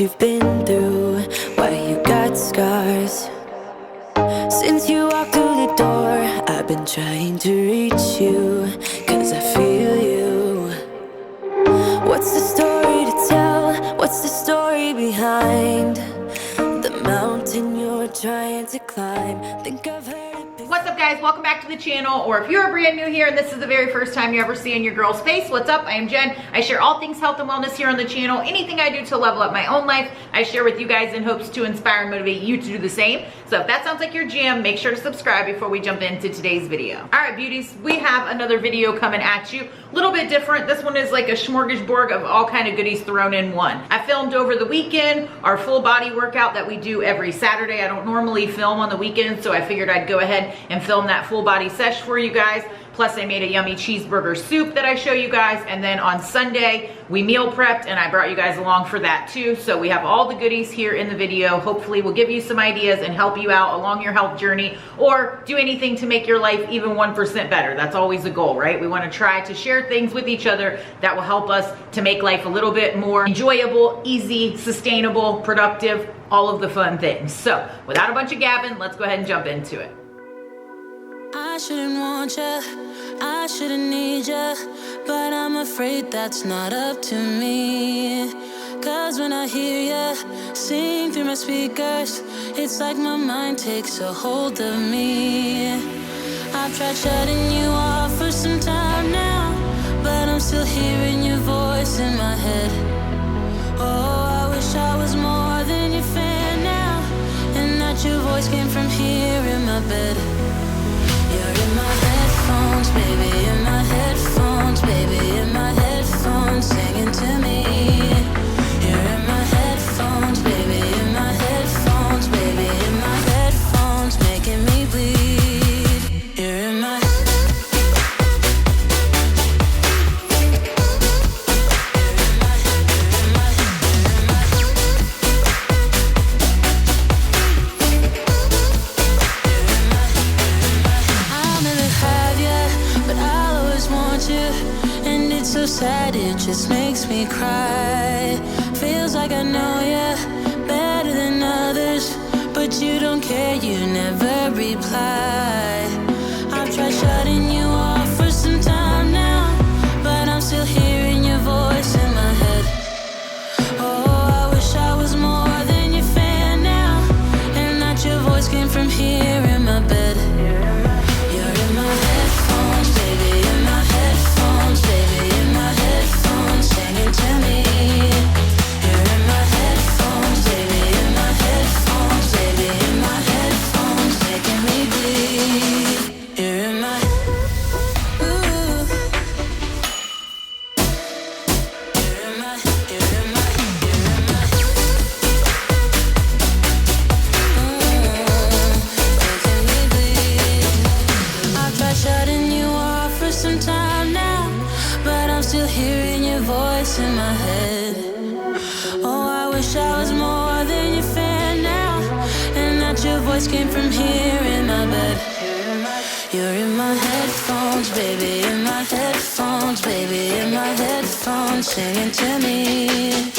you've been through, why you got scars. Since you walked through the door, I've been trying to reach you, 'cause I feel you. What's the story to tell? What's the story behind the mountain you're trying to climb? Think I've heard it before. What's up, guys? Welcome back to the channel, or if you're brand new here and this is the very first time you ever seeing your girl's face, what's up? I am Jen. I share all things health and wellness here on the channel. Anything I do to level up my own life, I share with you guys in hopes to inspire and motivate you to do the same. So if that sounds like your jam, make sure to subscribe before we jump into today's video. All right, beauties, we have another video coming at you. A little bit different. This one is like a smorgasbord of all kind of goodies thrown in one. I filmed over the weekend our full body workout that we do every Saturday. I don't normally film on the weekend, so I figured I'd go ahead and film that full body sesh for you guys. Plus I made a yummy cheeseburger soup that I show you guys. And then on Sunday, we meal prepped and I brought you guys along for that too. So we have all the goodies here in the video. Hopefully we'll give you some ideas and help you out along your health journey, or do anything to make your life even 1% better. That's always the goal, right? We want to try to share things with each other that will help us to make life a little bit more enjoyable, easy, sustainable, productive, all of the fun things. So without a bunch of gabbing, let's go ahead and jump into it. I shouldn't want you, I shouldn't need you, but I'm afraid that's not up to me. 'Cause when I hear you sing through my speakers, it's like my mind takes a hold of me. I've tried shutting you off for some time now, but I'm still hearing your voice in my head. Oh, I wish I was more than your fan now, and that your voice came from here in my bed. You're in my headphones, baby, in my headphones, baby, in my headphones, singing to me. You're in my headphones, baby, in my headphones, baby, in my headphones, making me bleed. You're in my so sad, it just makes me cry. Feels like I know you better than others, but you don't care, you never reply. I've tried shutting you off for some time now, but I'm still hearing your voice in my head. Oh, I wish I was more than your fan now, and that your voice came from here in my bed. You're in my headphones, baby, in my headphones, baby, singing to me. You're in my headphones, baby, in my headphones, baby, in my headphones, making me bleed. You're in my ooh. You're in my, you're in my, you're in my making me bleed. I've tried shutting you off for some time now, but I'm still hearing your voice in my head. Oh, I wish I was more than your fan now, and that your voice came from here in my bed. You're in my headphones, baby, in my headphones, baby, in my headphones, singing to me.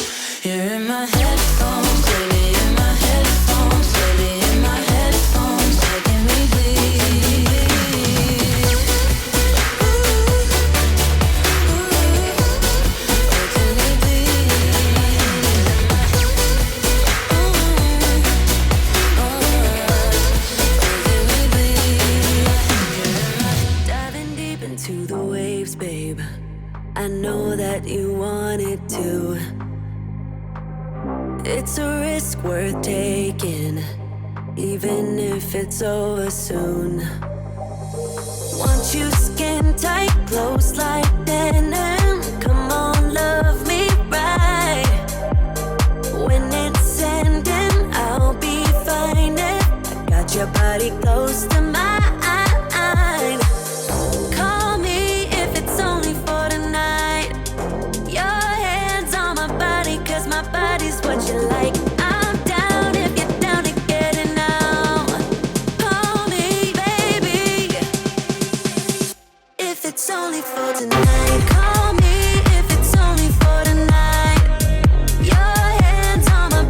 You're in my headphones, baby, in my headphones, baby, in my headphones, making me bleed. To the waves, babe, I know that you wanted to. It's a risk worth taking, even if it's over soon. Want you skin tight, close like denim. Come on, love me right. When it's ending, I'll be fine. I got your body close to mine. What you like, I'm down if you're down to get it now. Call me, baby, if it's only for tonight. Call me if it's only for tonight. Your hands on my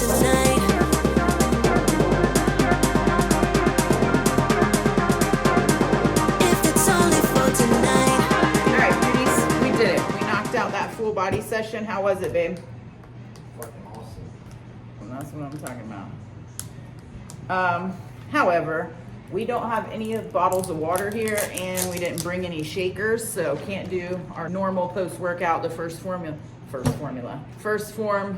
tonight. If it's only for tonight. All right, beauties, we did it. We knocked out that full body session. How was it, babe? Fucking awesome. And that's what I'm talking about. However, we don't have any of the bottles of water here, and we didn't bring any shakers, so can't do our normal post-workout, the first Phorm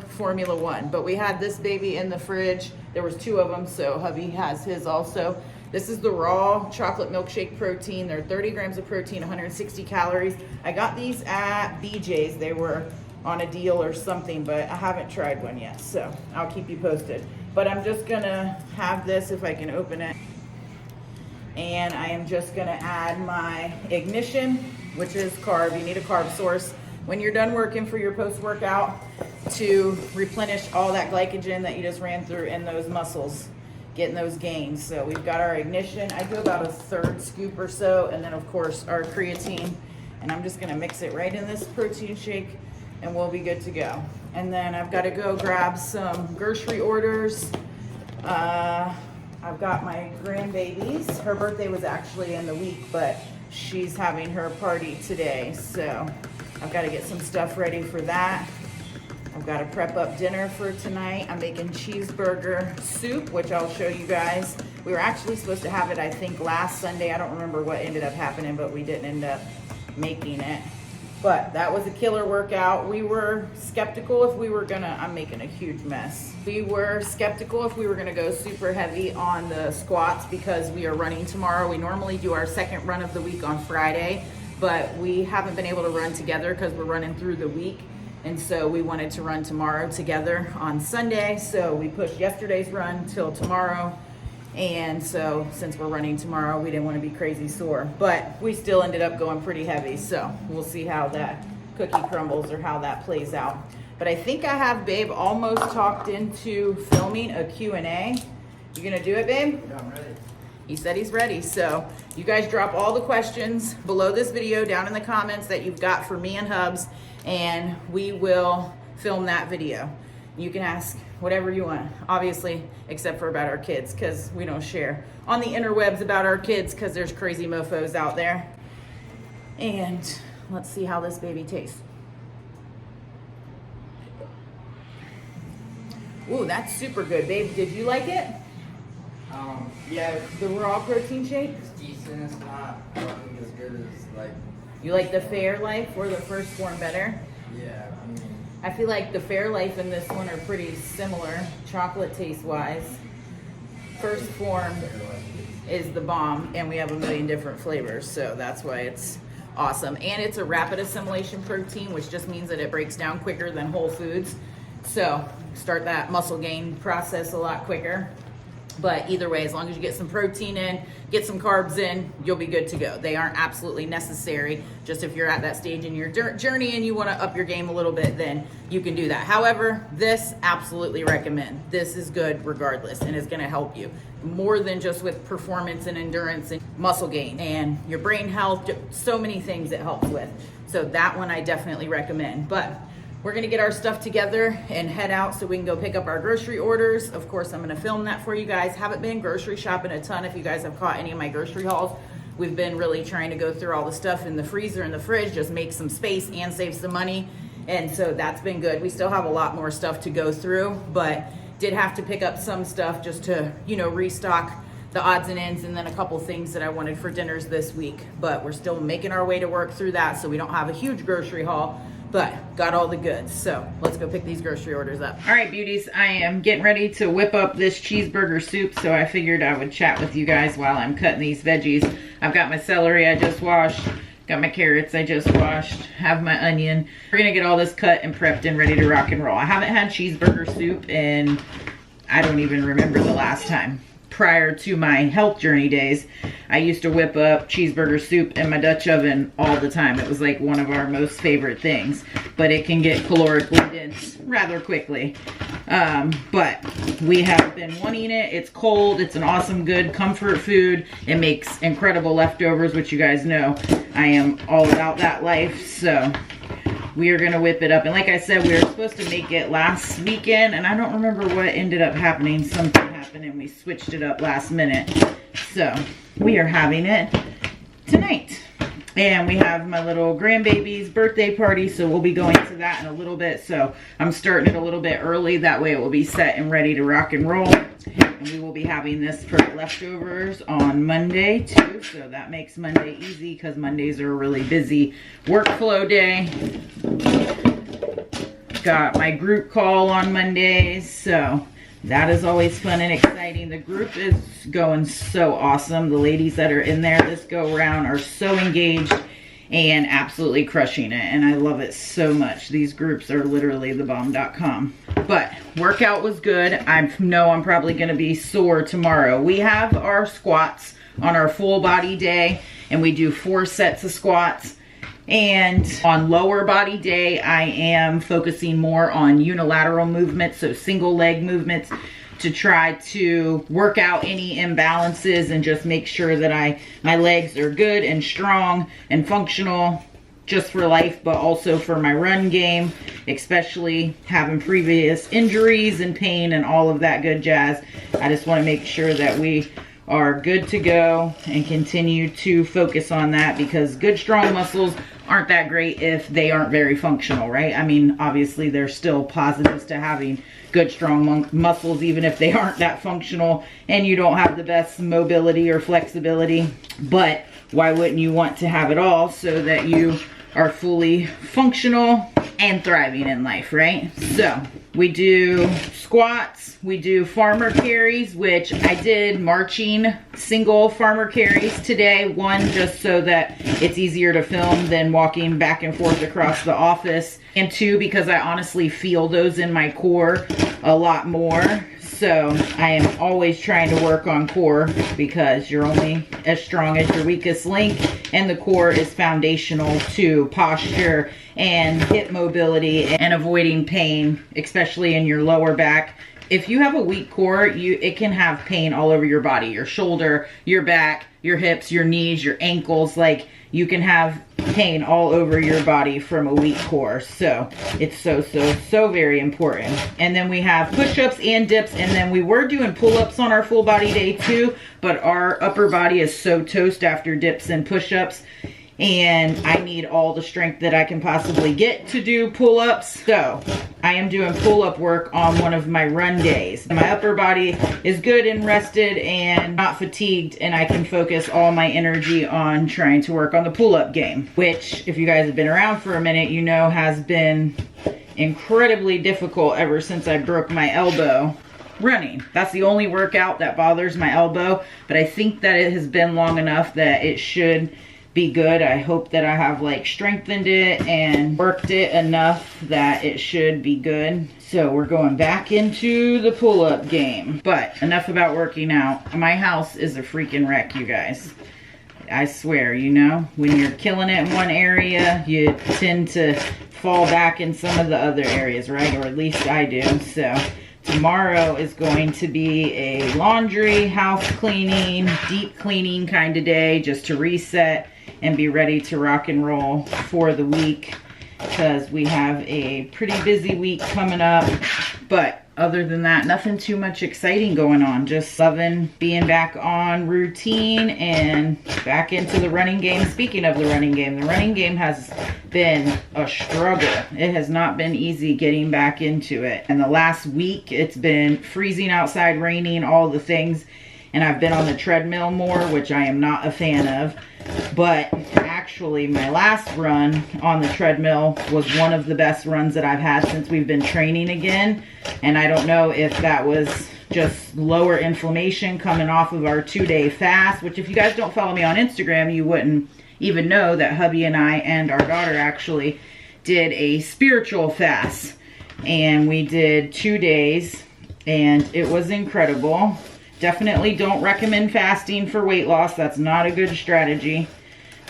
Formula 1. But we had this baby in the fridge. There was 2 of them, so hubby has his also. This is the raw chocolate milkshake protein. They're 30 grams of protein, 160 calories. I got these at BJ's. They were on a deal or something, but I haven't tried one yet, so I'll keep you posted. But I'm just gonna have this, if I can open it. And I am just gonna add my ignition, which is carb. You need a carb source when you're done working for your post-workout to replenish all that glycogen that you just ran through in those muscles, getting those gains. So we've got our ignition. I do about a 1/3 scoop or so, and then of course our creatine. And I'm just gonna mix it right in this protein shake, and we'll be good to go. And then I've got to go grab some grocery orders. I've got my grandbabies. Her birthday was actually in the week, but she's having her party today. So I've got to get some stuff ready for that. I've got to prep up dinner for tonight. I'm making cheeseburger soup, which I'll show you guys. We were actually supposed to have it, I think, last Sunday. I don't remember what ended up happening, but we didn't end up making it. But that was a killer workout. We were skeptical if we were gonna, I'm making a huge mess. We were skeptical if we were gonna go super heavy on the squats because we are running tomorrow. We normally do our second run of the week on Friday, but we haven't been able to run together because we're running through the week. And so we wanted to run tomorrow together on Sunday. So we pushed yesterday's run till tomorrow. And so since we're running tomorrow, we didn't want to be crazy sore, but we still ended up going pretty heavy. So we'll see how that cookie crumbles or how that plays out. But I think I have Babe almost talked into filming a Q&A. You gonna do it, Babe? Yeah, I'm ready. He said he's ready. So you guys drop all the questions below this video down in the comments that you've got for me and Hubs, and we will film that video. You can ask whatever you want, obviously, except for about our kids, because we don't share on the interwebs about our kids because there's crazy mofos out there. And let's see how this baby tastes. Ooh, that's super good, babe. Did you like it? Yeah, The raw protein shake? it's decent. It's not, I don't think as good as, like, You like the Fairlife or the first Phorm better? yeah, I mean, I feel like the Fairlife and this one are pretty similar, chocolate taste wise. First Phorm is the bomb, and we have a million different flavors, so that's why it's awesome. And it's a rapid assimilation protein, which just means that it breaks down quicker than whole foods. So start that muscle gain process a lot quicker. But either way, as long as you get some protein in, get some carbs in, you'll be good to go. They aren't absolutely necessary. Just if you're at that stage in your journey and you want to up your game a little bit, then you can do that. However, this absolutely recommend. This is good regardless, and it's going to help you more than just with performance and endurance and muscle gain and your brain health. So many things it helps with. So that one I definitely recommend. But we're gonna get our stuff together and head out so we can go pick up our grocery orders. Of course, I'm gonna film that for you guys. Haven't been grocery shopping a ton. If you guys have caught any of my grocery hauls, we've been really trying to go through all the stuff in the freezer and the fridge, just make some space and save some money. And so that's been good. We still have a lot more stuff to go through, but did have to pick up some stuff just to, you know, restock the odds and ends, and then a couple things that I wanted for dinners this week. But we're still making our way to work through that, so we don't have a huge grocery haul, but got all the goods. So let's go pick these grocery orders up. All right, beauties, I am getting ready to whip up this cheeseburger soup, so I figured I would chat with you guys while I'm cutting these veggies. I've got my celery I just washed, got my carrots I just washed, have my onion. We're gonna get all this cut and prepped and ready to rock and roll. I haven't had cheeseburger soup in, I don't even remember the last time. Prior to my health journey days, I used to whip up cheeseburger soup in my Dutch oven all the time. It was like one of our most favorite things, but it can get calorically dense rather quickly. But we have been wanting it. It's cold. It's an awesome, good comfort food. It makes incredible leftovers, which you guys know I am all about that life. So we are going to whip it up. And like I said, we were supposed to make it last weekend, and I don't remember what ended up happening. Something happened and we switched it up last minute. So we are having it tonight. And we have my little grandbaby's birthday party, so we'll be going to that in a little bit. So I'm starting it a little bit early. That way it will be set and ready to rock and roll. And we will be having this for leftovers on Monday too. So that makes Monday easy because Mondays are a really busy workflow day. Got my group call on Mondays. So that is always fun and exciting. The group is going so awesome. The ladies that are in there this go around are so engaged and absolutely crushing it. And I love it so much. These groups are literally thebomb.com. But workout was good. I know I'm probably going to be sore tomorrow. We have our squats on our full body day, and we do 4 sets of squats. And on lower body day, I am focusing more on unilateral movements, so single leg movements, to try to work out any imbalances and just make sure that my legs are good and strong and functional just for life, but also for my run game, especially having previous injuries and pain and all of that good jazz. I just want to make sure that we are good to go and continue to focus on that, because good strong muscles aren't that great if they aren't very functional, right? I mean, obviously there's still positives to having good strong muscles even if they aren't that functional and you don't have the best mobility or flexibility. But why wouldn't you want to have it all so that you are fully functional and thriving in life, right? So we do squats, we do farmer carries, which I did marching single farmer carries today. One, just so that it's easier to film than walking back and forth across the office. And 2, because I honestly feel those in my core a lot more. So I am always trying to work on core, because you're only as strong as your weakest link, and the core is foundational to posture and hip mobility and avoiding pain, especially in your lower back. If you have a weak core, it can have pain all over your body, your shoulder, your back, your hips, your knees, your ankles. Like, you can have pain all over your body from a weak core. So it's so very important. And then we have push-ups and dips, and then we were doing pull-ups on our full body day too, but our upper body is so toast after dips and push-ups, and I need all the strength that I can possibly get to do pull-ups. So I am doing pull-up work on one of my run days. My upper body is good and rested and not fatigued, and I can focus all my energy on trying to work on the pull-up game, which, if you guys have been around for a minute, you know has been incredibly difficult ever since I broke my elbow running. That's the only workout that bothers my elbow, but I think that it has been long enough that it should be good. I hope that I have like strengthened it and worked it enough that it should be good. So we're going back into the pull-up game. But enough about working out. My house is a freaking wreck, you guys. I swear, you know, when you're killing it in one area, you tend to fall back in some of the other areas, right? Or at least I do. So tomorrow is going to be a laundry, house cleaning, deep cleaning kind of day, just to reset and be ready to rock and roll for the week, because we have a pretty busy week coming up. But other than that, nothing too much exciting going on. Just loving being back on routine and back into the running game. Speaking of the running game has been a struggle. It has not been easy getting back into it. And the last week, it's been freezing outside, raining, all the things. And I've been on the treadmill more, which I am not a fan of. But actually, my last run on the treadmill was one of the best runs that I've had since we've been training again. And I don't know if that was just lower inflammation coming off of our 2-day fast, which if you guys don't follow me on Instagram, you wouldn't even know that hubby and I and our daughter actually did a spiritual fast. And we did 2 days, and it was incredible. Definitely don't recommend fasting for weight loss. That's not a good strategy,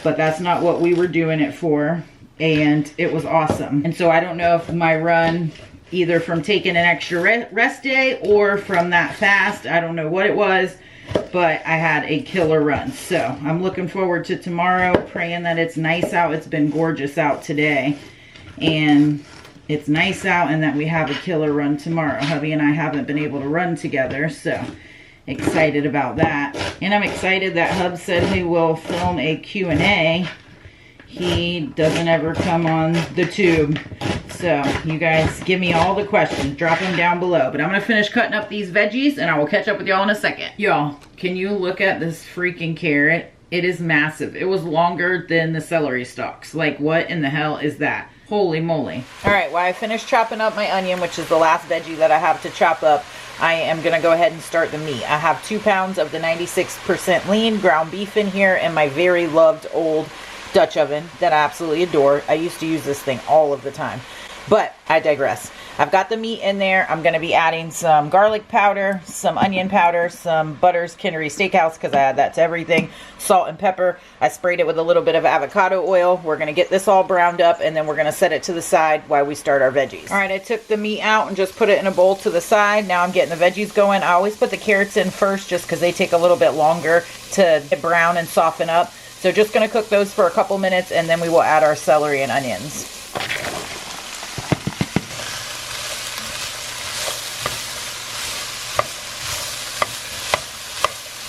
but that's not what we were doing it for, and it was awesome. And so I don't know if my run, either from taking an extra rest day or from that fast, I don't know what it was, but I had a killer run. So I'm looking forward to tomorrow, praying that it's nice out. It's been gorgeous out today. and it's nice out and that we have a killer run tomorrow. Hubby and I haven't been able to run together, so excited about that. And I'm excited that Hub said he will film a Q&A. He doesn't ever come on the tube. So you guys give me all the questions, drop them down below. But I'm gonna finish cutting up these veggies and I will catch up with y'all in a second. Y'all, can you look at this freaking carrot? It is massive. It was longer than the celery stalks. Like, what in the hell is that? Holy moly. All right, well, I finished chopping up my onion, which is the last veggie that I have to chop up. I am gonna go ahead and start the meat. I have 2 pounds of the 96% lean ground beef in here and my very loved old Dutch oven that I absolutely adore. I used to use this thing all of the time, but I digress. I've got the meat in there. I'm going to be adding some garlic powder, some onion powder, some Butters Kinnery Steakhouse because I add that to everything, salt and pepper. I sprayed it with a little bit of avocado oil. We're going to get this all browned up and then we're going to set it to the side while we start our veggies. All right, I took the meat out and just put it in a bowl to the side. Now I'm getting the veggies going. I always put the carrots in first just because they take a little bit longer to get brown and soften up. So just going to cook those for a couple minutes and then we will add our celery and onions.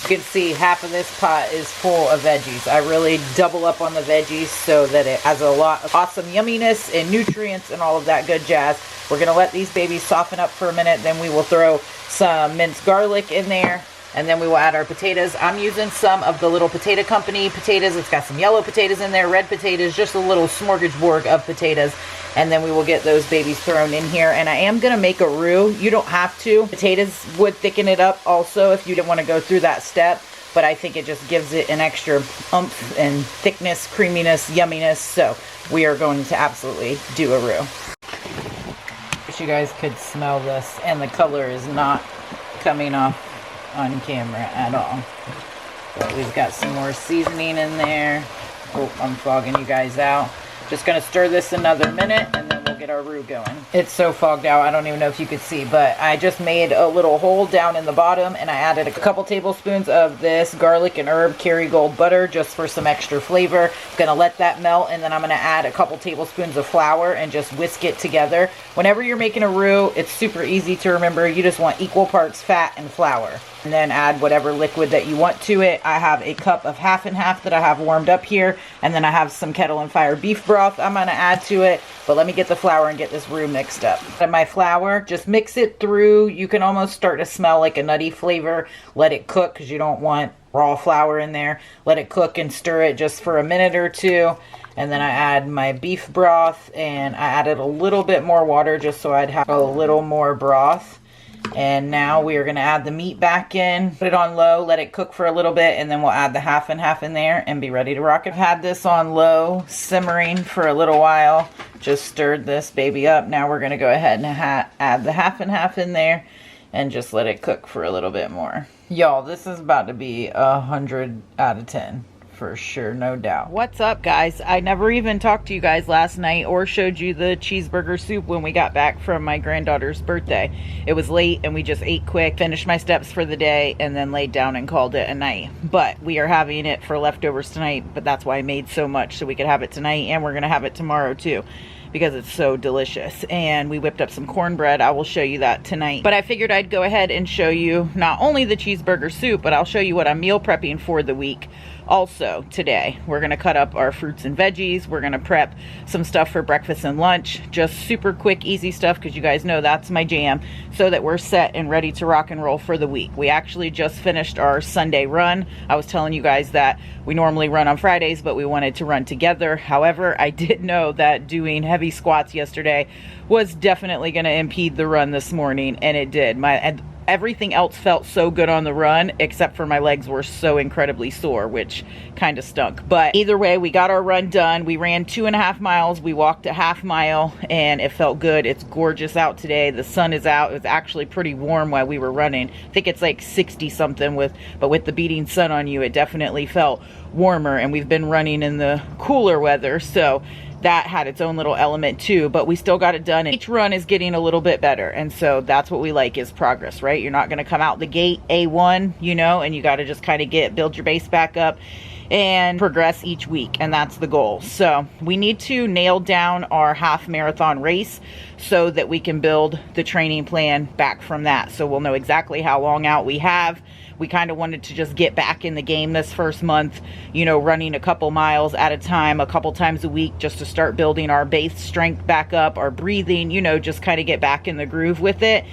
You can see half of this pot is full of veggies. I really double up on the veggies so that it has a lot of awesome yumminess and nutrients and all of that good jazz. We're going to let these babies soften up for a minute. Then we will throw some minced garlic in there. And then we will add our potatoes. I'm using some of the Little Potato Company potatoes. It's got some yellow potatoes in there, red potatoes, just a little smorgasbord of potatoes. And then we will get those babies thrown in here. And I am going to make a roux. You don't have to. Potatoes would thicken it up also if you didn't want to go through that step. But I think it just gives it an extra oomph and thickness, creaminess, yumminess. So we are going to absolutely do a roux. Wish you guys could smell this. And the color is not coming off on camera at all. But we've got some more seasoning in there. Oh, I'm fogging you guys out. Just gonna stir this another minute and then we'll get our roux going. It's so fogged out, I don't even know if you could see, but I just made a little hole down in the bottom and I added a couple tablespoons of this garlic and herb Kerrygold butter just for some extra flavor. Gonna let that melt and then I'm gonna add a couple tablespoons of flour and just whisk it together. Whenever you're making a roux, it's super easy to remember. You just want equal parts fat and flour. And then add whatever liquid that you want to it. I have a cup of half and half that I have warmed up here. And then I have some Kettle and Fire beef broth I'm going to add to it. But let me get the flour and get this roux mixed up. And my flour, just mix it through. You can almost start to smell like a nutty flavor. Let it cook because you don't want raw flour in there. Let it cook and stir it just for a minute or two. And then I add my beef broth and I added a little bit more water just so I'd have a little more broth. And now we are going to add the meat back in, put it on low, let it cook for a little bit, and then we'll add the half and half in there and be ready to rock it. I've had this on low, simmering for a little while, just stirred this baby up. Now we're going to go ahead and add the half and half in there and just let it cook for a little bit more. Y'all, this is about to be 100 out of 10. For sure, no doubt. What's up, guys? I never even talked to you guys last night or showed you the cheeseburger soup when we got back from my granddaughter's birthday. It was late and we just ate quick, finished my steps for the day, and then laid down and called it a night. But we are having it for leftovers tonight, but that's why I made so much so we could have it tonight, and we're going to have it tomorrow too, because it's so delicious. And we whipped up some cornbread. I will show you that tonight. But I figured I'd go ahead and show you not only the cheeseburger soup, but I'll show you what I'm meal prepping for the week. Also today, we're gonna cut up our fruits and veggies. We're gonna prep some stuff for breakfast and lunch. Just super quick, easy stuff, because you guys know that's my jam, so that we're set and ready to rock and roll for the week. We actually just finished our Sunday run. I was telling you guys that we normally run on Fridays, but we wanted to run together. However, I did know that doing heavy squats yesterday was definitely gonna impede the run this morning, and it did. Everything else felt so good on the run, except for my legs were so incredibly sore, which kind of stunk. But either way, we got our run done. We ran 2.5 miles. We walked a half mile, and it felt good. It's gorgeous out today. The sun is out. It was actually pretty warm while we were running. I think it's like 60 something, but with the beating sun on you, it definitely felt warmer. And we've been running in the cooler weather, so that had its own little element too, but we still got it done. Each run is getting a little bit better, and so that's what we like, is progress, right? You're not going to come out the gate A1, you know, and you got to just kind of build your base back up and progress each week, and that's the goal. So we need to nail down our half marathon race so that we can build the training plan back from that. So we'll know exactly how long out we have. We kind of wanted to just get back in the game this first month, you know, running a couple miles at a time, a couple times a week, just to start building our base strength back up, our breathing, you know, just kind of get back in the groove with it.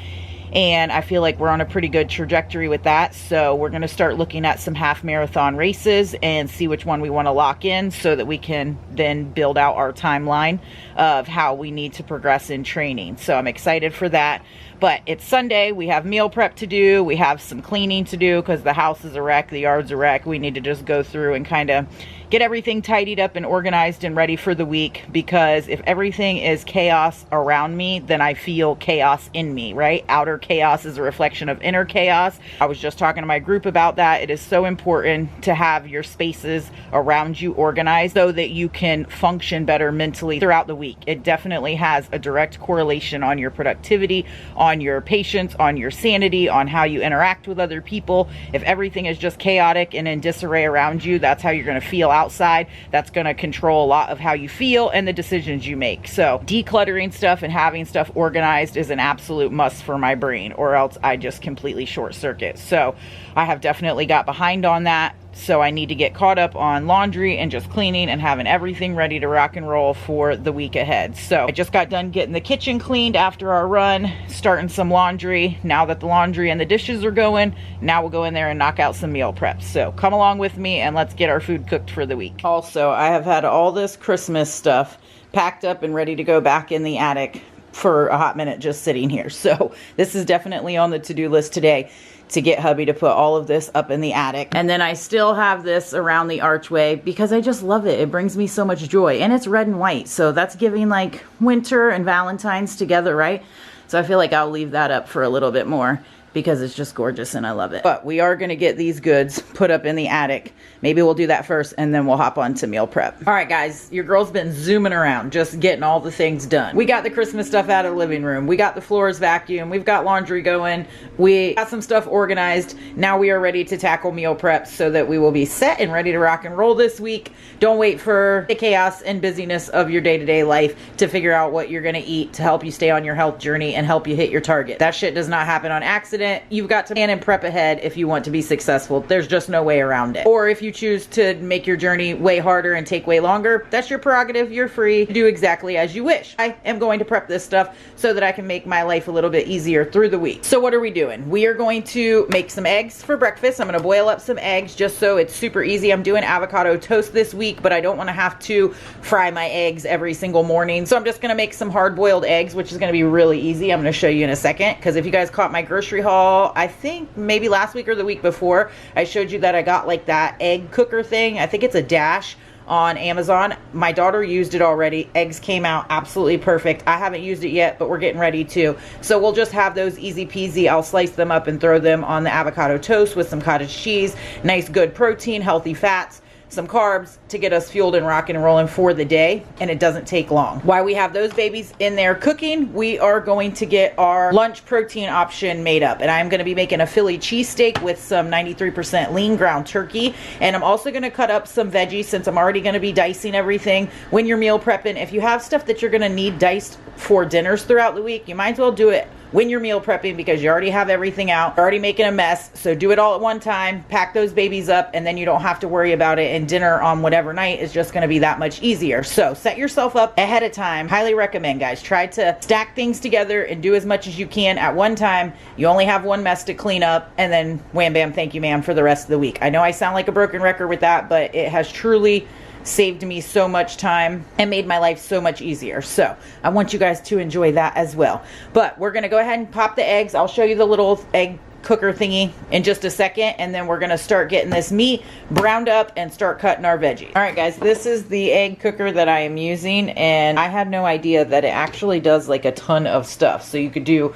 And I feel like we're on a pretty good trajectory with that. So we're going to start looking at some half marathon races and see which one we want to lock in so that we can then build out our timeline of how we need to progress in training. So I'm excited for that. But it's Sunday. We have meal prep to do. We have some cleaning to do because the house is a wreck. The yard's a wreck. We need to just go through and kind of get everything tidied up and organized and ready for the week, because if everything is chaos around me, then I feel chaos in me, right? Outer chaos is a reflection of inner chaos. I was just talking to my group about that. It is so important to have your spaces around you organized so that you can function better mentally throughout the week. It definitely has a direct correlation on your productivity, on your patience, on your sanity, on how you interact with other people. If everything is just chaotic and in disarray around you, that's how you're going to feel outside. That's going to control a lot of how you feel and the decisions you make. So decluttering stuff and having stuff organized is an absolute must for my brain, or else I just completely short circuit. So I have definitely got behind on that. So I need to get caught up on laundry and just cleaning and having everything ready to rock and roll for the week ahead. So I just got done getting the kitchen cleaned after our run, starting some laundry. Now that the laundry and the dishes are going, now we'll go in there and knock out some meal preps. So come along with me and let's get our food cooked for the week. Also, I have had all this Christmas stuff packed up and ready to go back in the attic for a hot minute, just sitting here. So this is definitely on the to-do list today, to get hubby to put all of this up in the attic. And then I still have this around the archway because I just love it. It brings me so much joy, and it's red and white. So that's giving like winter and Valentine's together, right? So I feel like I'll leave that up for a little bit more because it's just gorgeous and I love it. But we are going to get these goods put up in the attic. Maybe we'll do that first and then we'll hop on to meal prep. All right, guys, your girl's been zooming around, just getting all the things done. We got the Christmas stuff out of the living room. We got the floors vacuumed. We've got laundry going. We got some stuff organized. Now we are ready to tackle meal prep so that we will be set and ready to rock and roll this week. Don't wait for the chaos and busyness of your day-to-day life to figure out what you're going to eat to help you stay on your health journey and help you hit your target. That shit does not happen on accident. You've got to plan and prep ahead if you want to be successful. There's just no way around it. Or if you choose to make your journey way harder and take way longer, that's your prerogative. You're free to do exactly as you wish. I am going to prep this stuff so that I can make my life a little bit easier through the week. So what are we doing? We are going to make some eggs for breakfast. I'm going to boil up some eggs just so it's super easy. I'm doing avocado toast this week, but I don't want to have to fry my eggs every single morning. So I'm just going to make some hard-boiled eggs, which is going to be really easy. I'm going to show you in a second, because if you guys caught my grocery haul, I think maybe last week or the week before, I showed you that I got like that egg cooker thing. I think it's a Dash on Amazon. My daughter used it already. Eggs came out absolutely perfect. I haven't used it yet, but we're getting ready to. So we'll just have those easy peasy. I'll slice them up and throw them on the avocado toast with some cottage cheese. Nice, good protein, healthy fats, some carbs to get us fueled and rocking and rolling for the day, and it doesn't take long. While we have those babies in there cooking, we are going to get our lunch protein option made up, and I'm going to be making a Philly cheesesteak with some 93% lean ground turkey, and I'm also going to cut up some veggies since I'm already going to be dicing everything. When you're meal prepping, if you have stuff that you're going to need diced for dinners throughout the week, you might as well do it when you're meal prepping, because you already have everything out, you're already making a mess. So do it all at one time, pack those babies up, and then you don't have to worry about it, and dinner on whatever night is just going to be that much easier. So set yourself up ahead of time. Highly recommend, guys. Try to stack things together and do as much as you can at one time. You only have one mess to clean up, and then wham bam, thank you ma'am for the rest of the week. I know I sound like a broken record with that, but it has truly saved me so much time and made my life so much easier. So I want you guys to enjoy that as well. But we're going to go ahead and pop the eggs. I'll show you the little egg cooker thingy in just a second, and then we're going to start getting this meat browned up and start cutting our veggies. All right, guys, this is the egg cooker that I am using, and I had no idea that it actually does like a ton of stuff. So you could do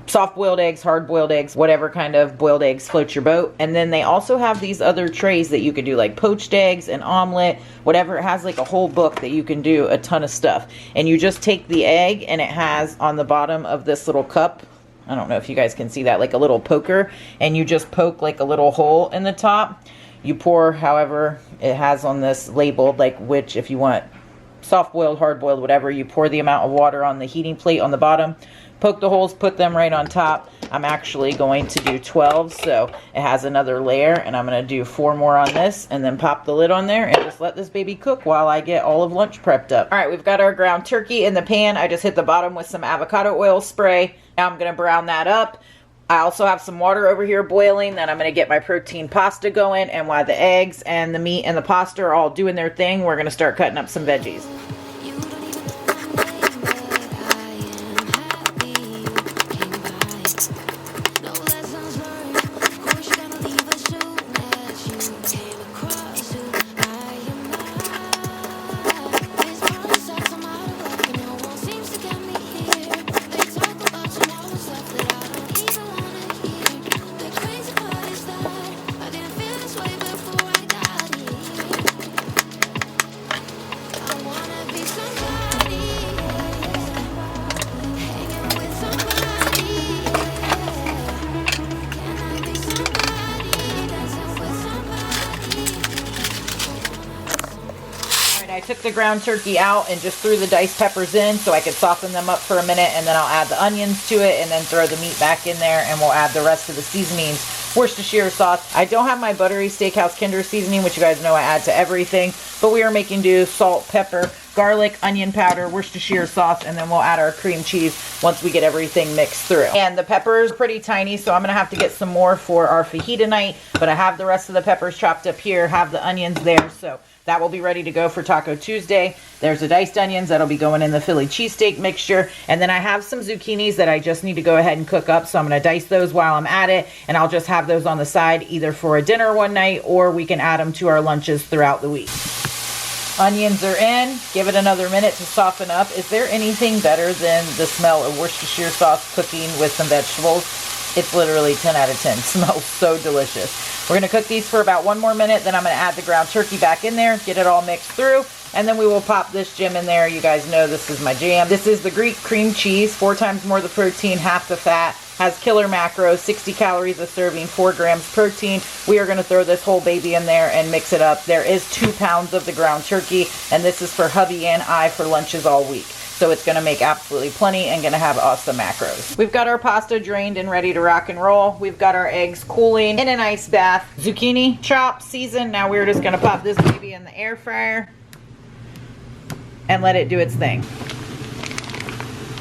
soft-boiled eggs, hard-boiled eggs, whatever kind of boiled eggs floats your boat. And then they also have these other trays that you could do, like poached eggs, an omelet, whatever. It has like a whole book that you can do a ton of stuff. And you just take the egg, and it has on the bottom of this little cup, I don't know if you guys can see that, like a little poker, and you just poke like a little hole in the top. You pour however it has on this labeled, like which, if you want soft boiled, hard boiled, whatever, you pour the amount of water on the heating plate on the bottom, poke the holes, put them right on top. I'm actually going to do 12, so it has another layer, and I'm going to do 4 more on this, and then pop the lid on there and just let this baby cook while I get all of lunch prepped up. All right, we've got our ground turkey in the pan. I just hit the bottom with some avocado oil spray. Now I'm going to brown that up. I also have some water over here boiling. Then I'm going to get my protein pasta going, and while the eggs and the meat and the pasta are all doing their thing, we're going to start cutting up some veggies. I took the ground turkey out and just threw the diced peppers in so I could soften them up for a minute, and then I'll add the onions to it and then throw the meat back in there, and we'll add the rest of the seasonings. Worcestershire sauce. I don't have my buttery steakhouse Kinder seasoning, which you guys know I add to everything, but we are making do salt, pepper, garlic, onion powder, Worcestershire sauce, and then we'll add our cream cheese once we get everything mixed through. And the peppers are pretty tiny, so I'm going to have to get some more for our fajita night, but I have the rest of the peppers chopped up here, have the onions there, so that will be ready to go for Taco Tuesday. There's the diced onions that'll be going in the Philly cheesesteak mixture. And then I have some zucchinis that I just need to go ahead and cook up. So I'm going to dice those while I'm at it. And I'll just have those on the side either for a dinner one night, or we can add them to our lunches throughout the week. Onions are in. Give it another minute to soften up. Is there anything better than the smell of Worcestershire sauce cooking with some vegetables? It's literally 10 out of 10. Smells so delicious. We're going to cook these for about 1 more minute. Then I'm going to add the ground turkey back in there, get it all mixed through, and then we will pop this gem in there. You guys know this is my jam. This is the Greek cream cheese, 4 times more the protein, half the fat. Has killer macros, 60 calories a serving, 4 grams protein. We are going to throw this whole baby in there and mix it up. There is 2 pounds of the ground turkey, and this is for hubby and I for lunches all week. So it's going to make absolutely plenty and going to have awesome macros. We've got our pasta drained and ready to rock and roll. We've got our eggs cooling in an ice bath. Zucchini chopped, seasoned. Now we're just going to pop this baby in the air fryer and let it do its thing.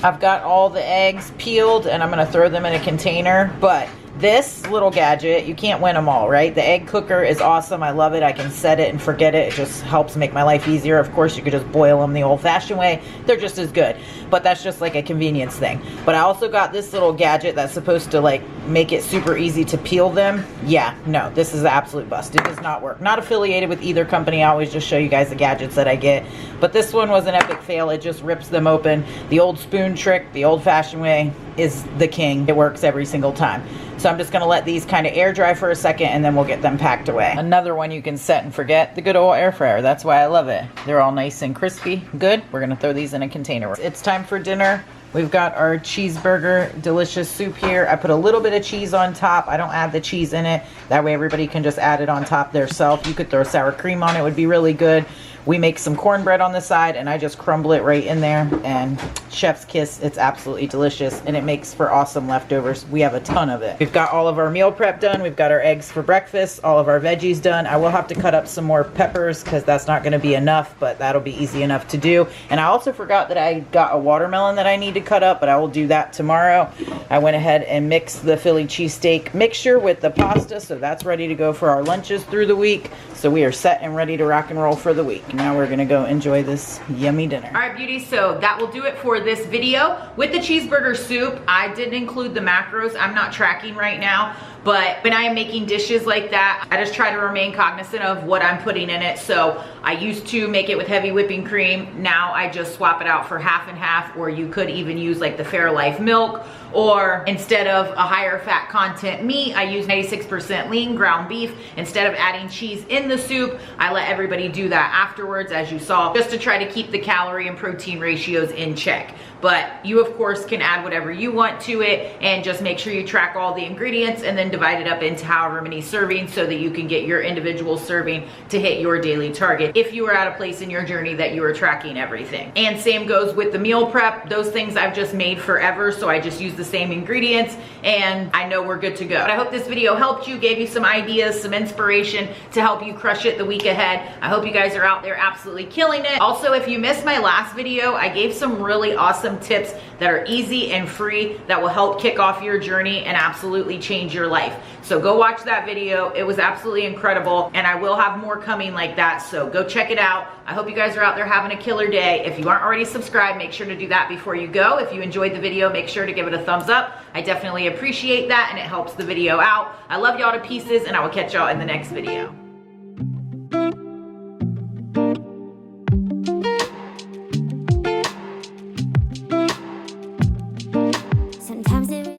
I've got all the eggs peeled and I'm going to throw them in a container, but this little gadget, you can't win them all, right? The egg cooker is awesome. I love it. I can set it and forget it. It just helps make my life easier. Of course, you could just boil them the old-fashioned way. They're just as good, but that's just like a convenience thing. But I also got this little gadget that's supposed to like make it super easy to peel them. Yeah, no, this is the absolute bust. It does not work. Not affiliated with either company. I always just show you guys the gadgets that I get. But this one was an epic fail. It just rips them open. The old spoon trick, the old-fashioned way, is the king. It works every single time. So I'm just going to let these kind of air dry for a second, and then we'll get them packed away. Another one you can set and forget, the good old air fryer. That's why I love it. They're all nice and crispy. Good. We're going to throw these in a container. It's time for dinner. We've got our cheeseburger delicious soup here. I put a little bit of cheese on top. I don't add the cheese in it. That way everybody can just add it on top theirself. You could throw sour cream on it. It would be really good. We make some cornbread on the side, and I just crumble it right in there, and chef's kiss. It's absolutely delicious, and it makes for awesome leftovers. We have a ton of it. We've got all of our meal prep done. We've got our eggs for breakfast, all of our veggies done. I will have to cut up some more peppers because that's not going to be enough, but that'll be easy enough to do. And I also forgot that I got a watermelon that I need to cut up, but I will do that tomorrow. I went ahead and mixed the Philly cheesesteak mixture with the pasta, so that's ready to go for our lunches through the week. So we are set and ready to rock and roll for the week. Now we're gonna go enjoy this yummy dinner. All right, beauties, so that will do it for this video. With the cheeseburger soup, I didn't include the macros. I'm not tracking right now, but when I am making dishes like that, I just try to remain cognizant of what I'm putting in it. So I used to make it with heavy whipping cream. Now I just swap it out for half and half, or you could even use like the Fairlife milk, or instead of a higher fat content meat, I use 96% lean ground beef. Instead of adding cheese in the soup, I let everybody do that afterwards, as you saw, just to try to keep the calorie and protein ratios in check. but you of course can add whatever you want to it, and just make sure you track all the ingredients and then divide it up into however many servings so that you can get your individual serving to hit your daily target if you are at a place in your journey that you are tracking everything. And same goes with the meal prep. Those things I've just made forever, so I just use the same ingredients and I know we're good to go. But I hope this video helped you, gave you some ideas, some inspiration to help you crush it the week ahead. I hope you guys are out there absolutely killing it. Also, if you missed my last video, I gave some really awesome tips that are easy and free that will help kick off your journey and absolutely change your life. So go watch that video. It was absolutely incredible, and I will have more coming like that, so go check it out. I hope you guys are out there having a killer day. If you aren't already subscribed, make sure to do that before you go. If you enjoyed the video, make sure to give it a thumbs up. I definitely appreciate that, and it helps the video out. I love y'all to pieces, and I will catch y'all in the next video.